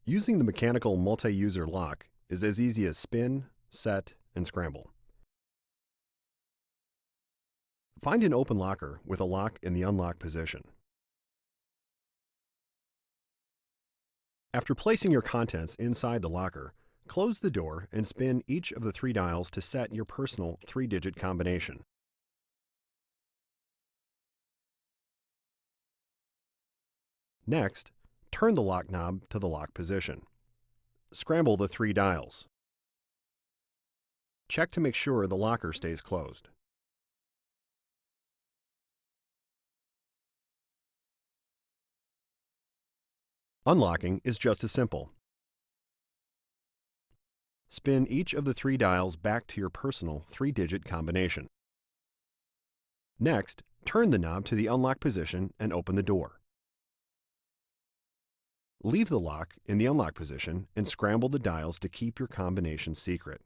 Using the mechanical multi-user lock is as easy as spin, set, and scramble. Find an open locker with a lock in the unlock position. After placing your contents inside the locker, close the door and spin each of the 3 dials to set your personal 3-digit combination. Next, turn the lock knob to the lock position. Scramble the 3 dials. Check to make sure the locker stays closed. Unlocking is just as simple. Spin each of the 3 dials back to your personal 3-digit combination. Next, turn the knob to the unlock position and open the door. Leave the lock in the unlock position and scramble the dials to keep your combination secret.